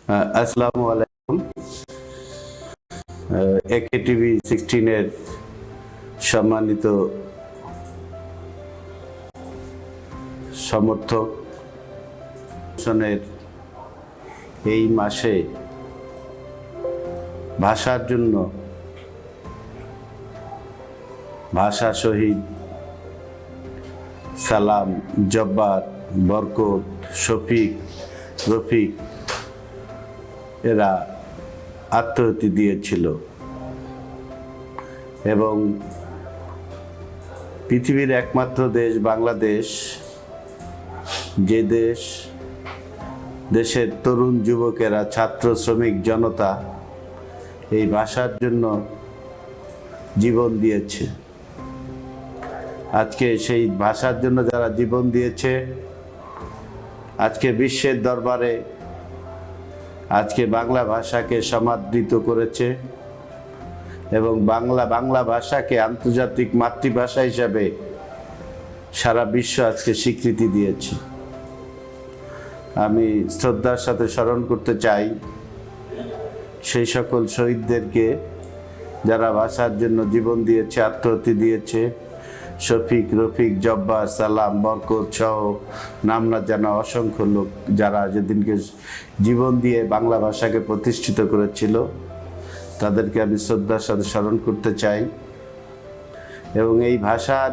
আসসালামু আলাইকুম। একে টিভি 16-এর সম্মানিত সমর্থক এই মাসে ভাষার জন্য ভাষা শহীদ সালাম, জব্বার, বরকত, শফিক, রফিক এরা আত্মাহুতি দিয়েছিল এবং পৃথিবীর একমাত্র দেশ বাংলাদেশ, যে দেশের তরুণ যুবকেরা, ছাত্র, শ্রমিক জনতা এই ভাষার জন্য জীবন দিয়েছে। আজকে সেই ভাষার জন্য যারা জীবন দিয়েছে, আজকে বিশ্বের দরবারে আজকে বাংলা ভাষাকে সমাদৃত করেছে এবং বাংলা ভাষাকে আন্তর্জাতিক মাতৃভাষা হিসাবে সারা বিশ্ব আজকে স্বীকৃতি দিয়েছে। আমি শ্রদ্ধার সাথে স্মরণ করতে চাই সেই সকল শহীদদেরকে যারা ভাষার জন্য জীবন দিয়েছে, আত্মাহুতি দিয়েছে। শফিক, রফিক, জব্বার, সালাম, বরকত সহ নাম না জানা অসংখ্য লোক যারা যেদিনকে জীবন দিয়ে বাংলা ভাষাকে প্রতিষ্ঠিত করেছিল, তাদেরকে আমি শ্রদ্ধার সাথে স্মরণ করতে চাই। এবং এই ভাষার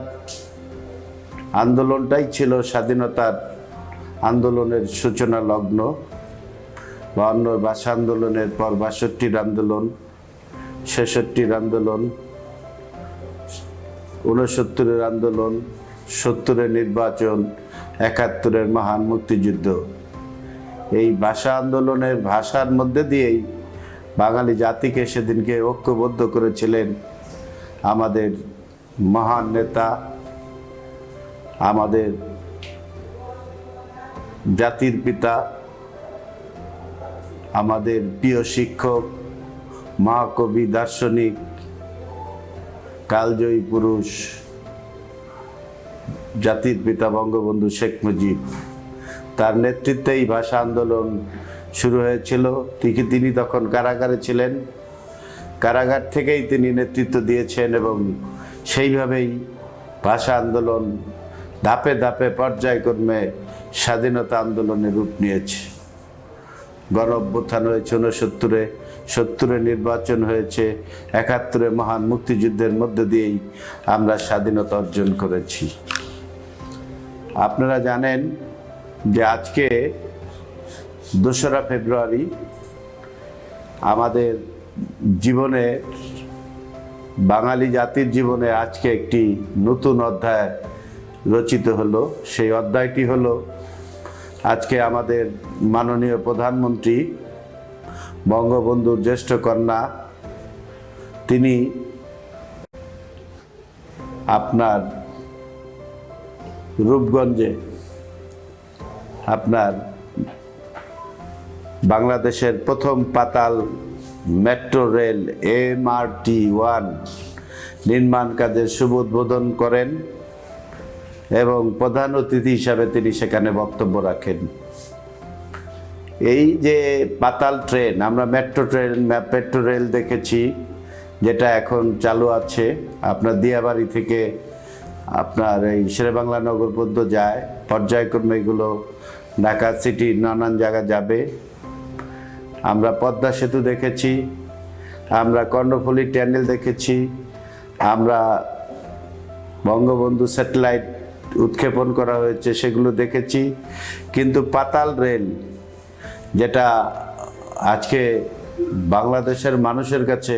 আন্দোলনটাই ছিল স্বাধীনতার আন্দোলনের সূচনা লগ্ন। 52 ভাষা আন্দোলনের পর 62-র আন্দোলন, 66-র আন্দোলন, 69-এর আন্দোলন, 70-এর নির্বাচন, 71-এর মহান মুক্তিযুদ্ধ। এই ভাষা আন্দোলনের ভাষার মধ্যে দিয়েই বাঙালি জাতিকে সেদিনকে ঐক্যবদ্ধ করেছিলেন আমাদের মহান নেতা, আমাদের জাতির পিতা, আমাদের প্রিয় শিক্ষক, মহাকবি, দার্শনিক, কালজয়ী পুরুষ, জাতির পিতা বঙ্গবন্ধু শেখ মুজিব। তার নেতৃত্বে এই ভাষা আন্দোলন শুরু হয়েছিল। তিনি তখন কারাগারে ছিলেন। কারাগার থেকেই তিনি নেতৃত্ব দিয়েছেন এবং সেইভাবেই ভাষা আন্দোলন ধাপে ধাপে পর্যায়ক্রমে স্বাধীনতা আন্দোলনের রূপ নিয়েছে। গণ অভ্যুত্থান হয়েছে 69-এ, 70-এ নির্বাচন হয়েছে, 71-এ মহান মুক্তিযুদ্ধের মধ্য দিয়েই আমরা স্বাধীনতা অর্জন করেছি। আপনারা জানেন যে আজকে 2রা ফেব্রুয়ারি আমাদের জীবনে, বাঙালি জাতির জীবনে আজকে একটি নতুন অধ্যায় রচিত হলো। সেই অধ্যায়টি হলো আজকে আমাদের মাননীয় প্রধানমন্ত্রী বঙ্গবন্ধুর জ্যেষ্ঠ কন্যা, তিনি আপনার রূপগঞ্জে আপনার বাংলাদেশের প্রথম পাতাল মেট্রো রেল MRT-1 নির্মাণ কাজের শুভ উদ্বোধন করেন এবং প্রধান অতিথি হিসাবে তিনি সেখানে বক্তব্য রাখেন। এই যে পাতাল ট্রেন, আমরা মেট্রো রেল দেখেছি, যেটা এখন চালু আছে, আপনার দিয়াবাড়ি থেকে আপনার এই শেরেবাংলা নগর পর্যন্ত যায়, পর্যায়ক্রমে এগুলো ঢাকা সিটি নানান জায়গা যাবে। আমরা পদ্মা সেতু দেখেছি, আমরা কর্ণফুলী টানেল দেখেছি, আমরা বঙ্গবন্ধু স্যাটেলাইট উৎক্ষেপণ করা হয়েছে সেগুলো দেখেছি। কিন্তু পাতাল রেল, যেটা আজকে বাংলাদেশের মানুষের কাছে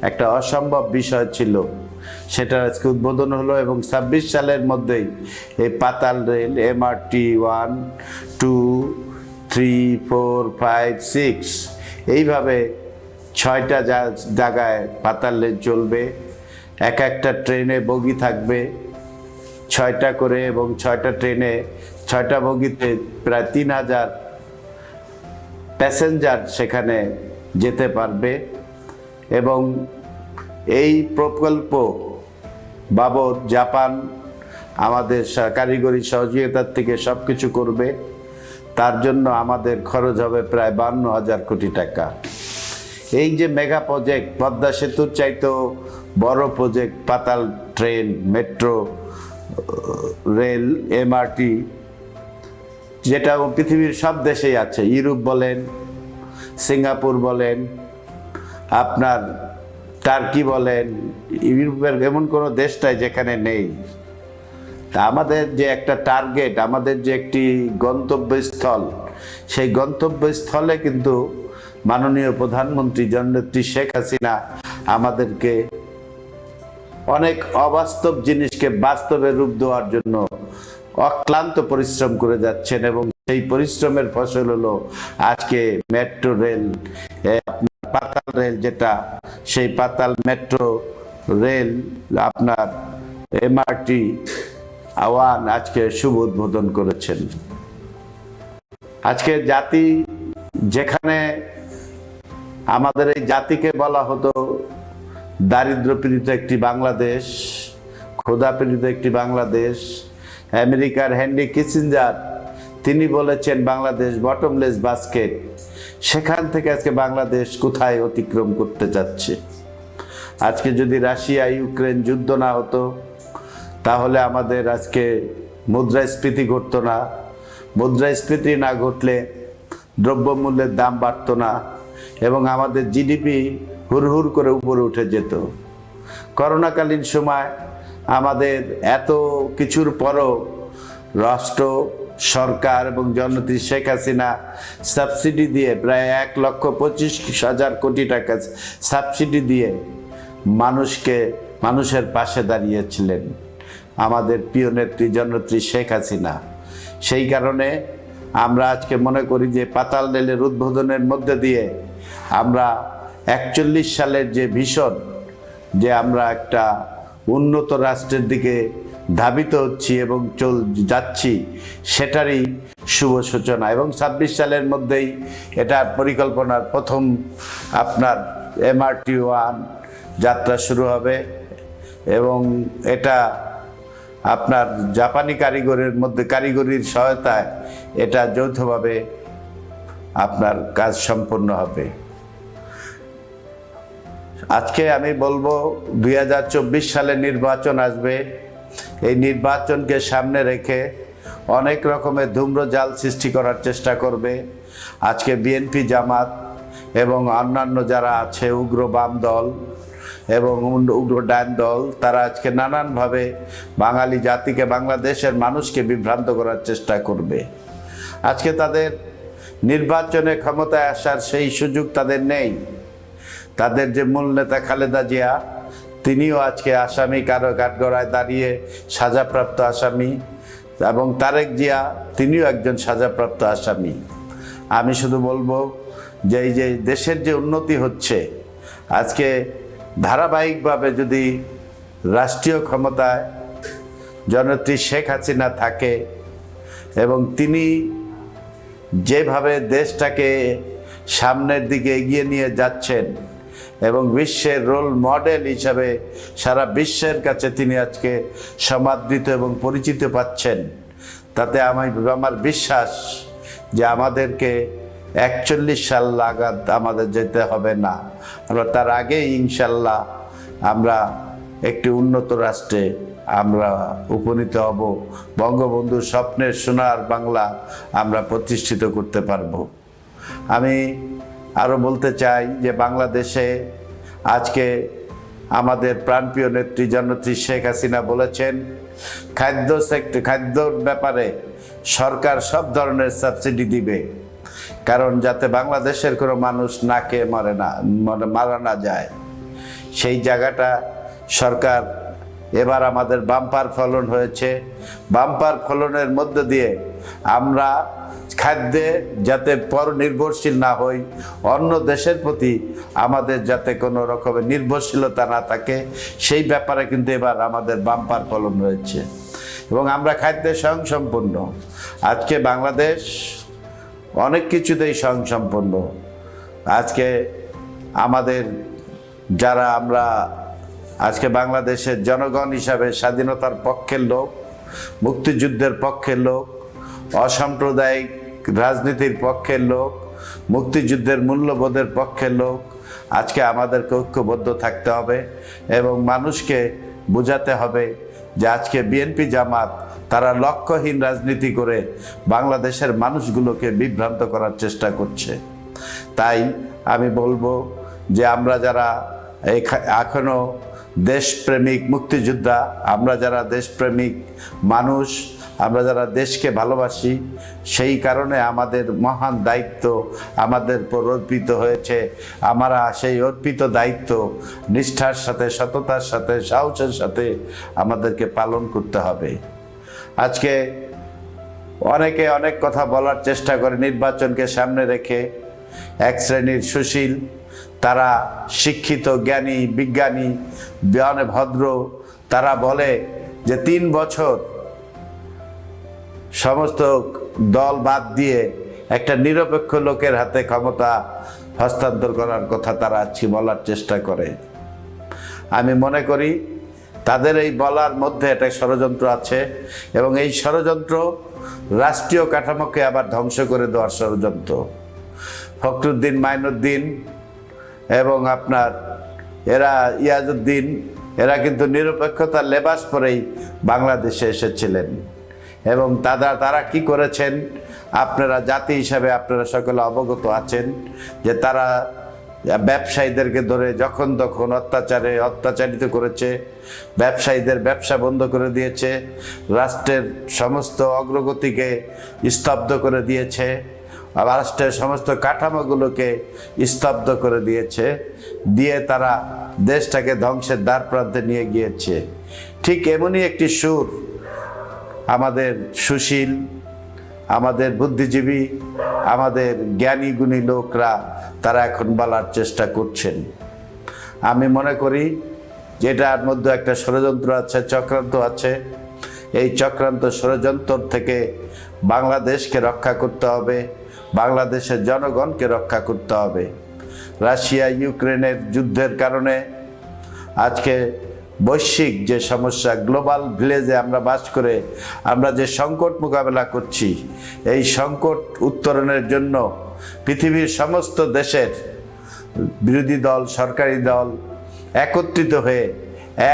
একটা অসম্ভব বিষয় ছিল, সেটা আজকে উদ্বোধন হলো এবং 26 সালের মধ্যেই এই পাতাল রেল MRT-1, 2, 3, 4, 5, 6 এইভাবে 6টা জায়গায় পাতাল রেল চলবে। একটা ট্রেনে বগি থাকবে 6টা করে এবং 6টা ট্রেনে 6টা বগিতে প্রায় 3000 প্যাসেঞ্জার সেখানে যেতে পারবে। এবং এই প্রকল্প বাবদ জাপান আমাদের কারিগরি সহযোগিতার থেকে সব কিছু করবে। তার জন্য আমাদের খরচ হবে প্রায় 52,000 কোটি টাকা। এই যে মেগা প্রজেক্ট, পদ্মা সেতুর চাইতেও বড় প্রজেক্ট, পাতাল ট্রেন, মেট্রো রেল, এমআরটি, যেটা পৃথিবীর সব দেশেই আছে, ইউরোপ বলেন, সিঙ্গাপুর বলেন, আপনার টার্কি বলেন, ইউরোপের এমন কোনো দেশটাই যেখানে নেই। তা আমাদের যে একটা টার্গেট, আমাদের যে একটি গন্তব্যস্থল, সেই গন্তব্যস্থলে কিন্তু মাননীয় প্রধানমন্ত্রী জননেত্রী শেখ হাসিনা আমাদেরকে অনেক অবাস্তব জিনিসকে বাস্তবে রূপ দেওয়ার জন্য অক্লান্ত পরিশ্রম করে যাচ্ছেন, এবং সেই পরিশ্রমের ফসল হলো আজকে মেট্রো রেল, পাতাল রেল, যেটা সেই পাতাল মেট্রো রেল আপনার এমআরটি আওয়ান আজকে শুভ উদ্বোধন করেছেন। আজকে জাতি, যেখানে আমাদের এই জাতিকে বলা হতো দারিদ্র্যপীড়িত একটি বাংলাদেশ, ক্ষুধাপীড়িত একটি বাংলাদেশ, আমেরিকার হেনরি কিসিঞ্জার তিনি বলেছেন বাংলাদেশ বটমলেস বাস্কেট, সেখান থেকে আজকে বাংলাদেশ কোথায় অতিক্রম করতে যাচ্ছে। আজকে যদি রাশিয়া ইউক্রেন যুদ্ধ না হতো, তাহলে আমাদের আজকে মুদ্রাস্ফীতি ঘটতো না, মুদ্রাস্ফীতি না ঘটলে দ্রব্যমূল্যের দাম বাড়তো না, এবং আমাদের জিডিপি হুড়হুড় করে উপরে উঠে যেত। করোনাকালীন সময় আমাদের এত কিছুর পরও রাষ্ট্র, সরকার এবং জননেত্রী শেখ হাসিনা সাবসিডি দিয়ে প্রায় 1,25,000 কোটি টাকা সাবসিডি দিয়ে মানুষের পাশে দাঁড়িয়েছিলেন আমাদের প্রিয় নেত্রী জননেত্রী শেখ হাসিনা। সেই কারণে আমরা আজকে মনে করি যে পাতাল রেলের উদ্বোধনের মধ্যে দিয়ে আমরা 41 সালের যে ভিশন, যে আমরা একটা উন্নত রাষ্ট্রের দিকে ধাবিত হচ্ছি এবং যাচ্ছি, সেটারই শুভ সূচনা। এবং 26 সালের মধ্যেই এটার পরিকল্পনার প্রথম আপনার MRT-1 যাত্রা শুরু হবে, এবং এটা আপনার জাপানি কারিগরির সহায়তায় এটা যৌথভাবে আপনার কাজ সম্পন্ন হবে। আজকে আমি বলবো 2024 সালে নির্বাচন আসবে। এই নির্বাচনকে সামনে রেখে অনেক রকমের ধূম্রজাল সৃষ্টি করার চেষ্টা করবে আজকে বিএনপি, জামাত এবং অন্যান্য যারা আছে, উগ্র বাম দল এবং উগ্র ডান দল, তারা আজকে নানানভাবে বাঙালি জাতিকে, বাংলাদেশের মানুষকে বিভ্রান্ত করার চেষ্টা করবে। আজকে তাদের নির্বাচনে ক্ষমতায় আসার সেই সুযোগ তাদের নেই। তাদের যে মূল নেতা খালেদা জিয়া, তিনিও আজকে আসামি, কারো কাঠগড়ায় দাঁড়িয়ে সাজাপ্রাপ্ত আসামি, এবং তারেক জিয়া তিনিও একজন সাজাপ্রাপ্ত আসামি। আমি শুধু বলবো যে এই যে দেশের যে উন্নতি হচ্ছে, আজকে ধারাবাহিকভাবে যদি রাষ্ট্রীয় ক্ষমতায় জননেত্রী শেখ হাসিনা থাকে এবং তিনি যেভাবে দেশটাকে সামনের দিকে এগিয়ে নিয়ে যাচ্ছেন এবং বিশ্বের রোল মডেল হিসাবে সারা বিশ্বের কাছে তিনি আজকে সমাদৃত এবং পরিচিত পাচ্ছেন, তাতে আমার বিশ্বাস যে আমাদেরকে 41 সাল লাগাত আমাদের যেতে হবে না। আমরা তার আগেই ইনশাল্লাহ আমরা একটি উন্নত রাষ্ট্রে আমরা উপনীত হব, বঙ্গবন্ধুর স্বপ্নের সোনার বাংলা আমরা প্রতিষ্ঠিত করতে পারব। আমি আরও বলতে চাই যে বাংলাদেশে আজকে আমাদের প্রাণপ্রিয় নেত্রী জননেত্রী শেখ হাসিনা বলেছেন খাদ্যর ব্যাপারে সরকার সব ধরনের সাবসিডি দিবে, কারণ যাতে বাংলাদেশের কোনো মানুষ না খেয়ে মারা না যায়। সেই জায়গাটা সরকার, এবার আমাদের বাম্পার ফলন হয়েছে, বাম্পার ফলনের মধ্য দিয়ে আমরা খাদ্যে যাতে পরনির্ভরশীল না হই, অন্য দেশের প্রতি আমাদের যাতে কোনো রকমের নির্ভরশীলতা না থাকে, সেই ব্যাপারে কিন্তু এবার আমাদের বাম্পার ফলন হয়েছে এবং আমরা খাদ্যে স্বয়ংসম্পূর্ণ। আজকে বাংলাদেশ অনেক কিছুতেই স্বয়ংসম্পূর্ণ। আজকে আমাদের যারা আমরা আজকে বাংলাদেশের জনগণ হিসাবে স্বাধীনতার পক্ষের লোক, মুক্তিযুদ্ধের পক্ষের লোক, অসাম্প্রদায়িক রাজনীতির পক্ষের লোক, মুক্তিযুদ্ধের মূল্যবোধের পক্ষের লোক আজকে আমাদেরকে ঐক্যবদ্ধ থাকতে হবে এবং মানুষকে বোঝাতে হবে যে আজকে বিএনপি জামাত তারা লক্ষ্যহীন রাজনীতি করে বাংলাদেশের মানুষগুলোকে বিভ্রান্ত করার চেষ্টা করছে। তাই আমি বলবো যে আমরা যারা এখনো দেশপ্রেমিক মুক্তিযোদ্ধা, আমরা যারা দেশপ্রেমিক মানুষ, আমরা যারা দেশকে ভালোবাসি, সেই কারণে আমাদের মহান দায়িত্ব আমাদের উপর অর্পিত হয়েছে। আমরা সেই অর্পিত দায়িত্ব নিষ্ঠার সাথে, সততার সাথে, সাহসের সাথে আমাদেরকে পালন করতে হবে। আজকে অনেকে অনেক কথা বলার চেষ্টা করে নির্বাচনকে সামনে রেখে। এক শ্রেণীর সুশীল, তারা শিক্ষিত, জ্ঞানী, বিজ্ঞানী, ভদ্র, তারা বলে যে 3 বছর সমস্ত দল বাদ দিয়ে একটা নিরপেক্ষ লোকের হাতে ক্ষমতা হস্তান্তর করার কথা তারা আজকে বলার চেষ্টা করে। আমি মনে করি তাদের এই বলার মধ্যে একটা ষড়যন্ত্র আছে এবং এই ষড়যন্ত্র রাষ্ট্রীয় কাঠামোকে আবার ধ্বংস করে দেওয়ার ষড়যন্ত্র। ফখরুদ্দিন, মাইনুদ্দিন এবং আপনার ইয়াজউদ্দিন এরা কিন্তু নিরপেক্ষতার লেবাস পরেই বাংলাদেশে এসেছিলেন এবং তারা কি করেছেন আপনারা জাতি হিসাবে আপনারা সকলে অবগত আছেন যে তারা ব্যবসায়ীদেরকে ধরে যখন তখন অত্যাচারিত করেছে, ব্যবসায়ীদের ব্যবসা বন্ধ করে দিয়েছে, রাষ্ট্রের সমস্ত অগ্রগতিকে স্তব্ধ করে দিয়েছে, রাষ্ট্রের সমস্ত কাঠামোগুলোকে স্তব্ধ করে দিয়েছে, দিয়ে তারা দেশটাকে ধ্বংসের দ্বার প্রান্তে নিয়ে গিয়েছে। ঠিক এমনই একটি সুর আমাদের সুশীল, আমাদের বুদ্ধিজীবী, আমাদের জ্ঞানী গুণী লোকরা তারা এখন বলার চেষ্টা করছেন। আমি মনে করি যে এটার মধ্যে একটা ষড়যন্ত্র আছে, চক্রান্ত আছে। এই চক্রান্ত ষড়যন্ত্র থেকে বাংলাদেশকে রক্ষা করতে হবে, বাংলাদেশের জনগণকে রক্ষা করতে হবে। রাশিয়া ইউক্রেনের যুদ্ধের কারণে আজকে বৈশ্বিক যে সমস্যা, গ্লোবাল ভিলেজে আমরা বাস করে আমরা যে সংকট মোকাবেলা করছি, এই সংকট উত্তরণের জন্য পৃথিবীর সমস্ত দেশের বিরোধী দল, সরকারি দল একত্রিত হয়ে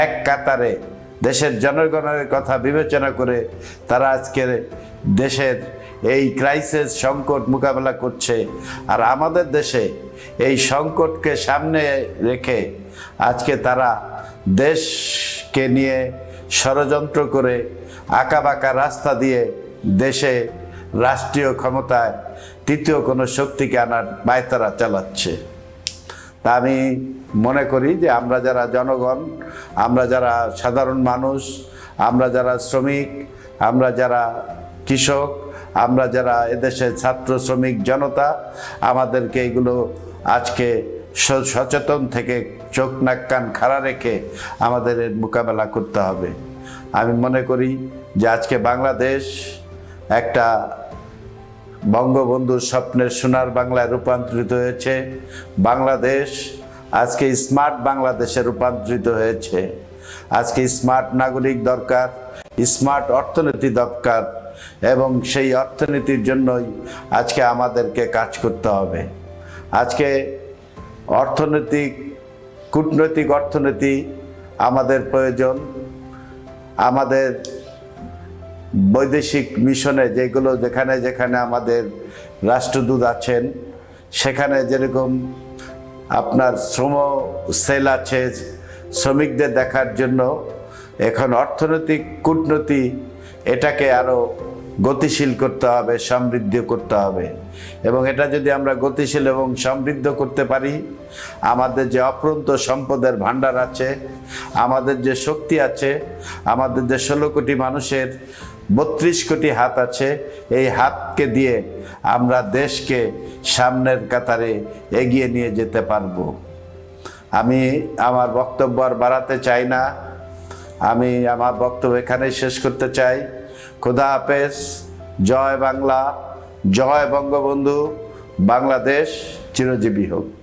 এক কাতারে দেশের জনগণের কথা বিবেচনা করে তারা আজকে দেশের এই ক্রাইসিস সংকট মোকাবেলা করছে। আর আমাদের দেশে এই সংকটকে সামনে রেখে আজকে তারা দেশকে নিয়ে ষড়যন্ত্র করে আঁকাবাঁকা রাস্তা দিয়ে দেশে রাষ্ট্রীয় ক্ষমতায় তৃতীয় কোনো শক্তিকে আনার পায়তারা চালাচ্ছে। তা আমি মনে করি যে আমরা যারা জনগণ, আমরা যারা সাধারণ মানুষ, আমরা যারা শ্রমিক, আমরা যারা কৃষক, আমরা যারা এদেশের ছাত্র শ্রমিক জনতা, আমাদেরকে এগুলো আজকে সচেতন থেকে চোখ নাক কান খাড়া রেখে আমাদের এর মোকাবেলা করতে হবে। আমি মনে করি যে আজকে বাংলাদেশ একটা বঙ্গবন্ধুর স্বপ্নের সোনার বাংলায় রূপান্তরিত হয়েছে। বাংলাদেশ আজকে স্মার্ট বাংলাদেশে রূপান্তরিত হয়েছে। আজকে স্মার্ট নাগরিক দরকার, স্মার্ট অর্থনীতি দরকার এবং সেই অর্থনীতির জন্যই আজকে আমাদেরকে কাজ করতে হবে। আজকে কূটনৈতিক অর্থনীতি আমাদের প্রয়োজন। আমাদের বৈদেশিক মিশনে যেগুলো যেখানে যেখানে আমাদের রাষ্ট্রদূত আছেন, সেখানে যেরকম আপনার শ্রম সেল আছে, শ্রমিকদের দেখার জন্য এখন অর্থনৈতিক কূটনীতি এটাকে আরও গতিশীল করতে হবে, সমৃদ্ধ করতে হবে। এবং এটা যদি আমরা গতিশীল এবং সমৃদ্ধ করতে পারি, আমাদের যে অফুরন্ত সম্পদের ভাণ্ডার আছে, আমাদের যে শক্তি আছে, আমাদের যে 16 কোটি মানুষের 32 কোটি হাত আছে, এই হাতকে দিয়ে আমরা দেশকে সামনের কাতারে এগিয়ে নিয়ে যেতে পারবো। আমি আমার বক্তব্য আর বাড়াতে চাই না, আমি আমার বক্তব্য এখানেই শেষ করতে চাই। খোদা হাফেজ। জয় বাংলা, জয় বঙ্গবন্ধু। বাংলাদেশ চিরজীবী হোক।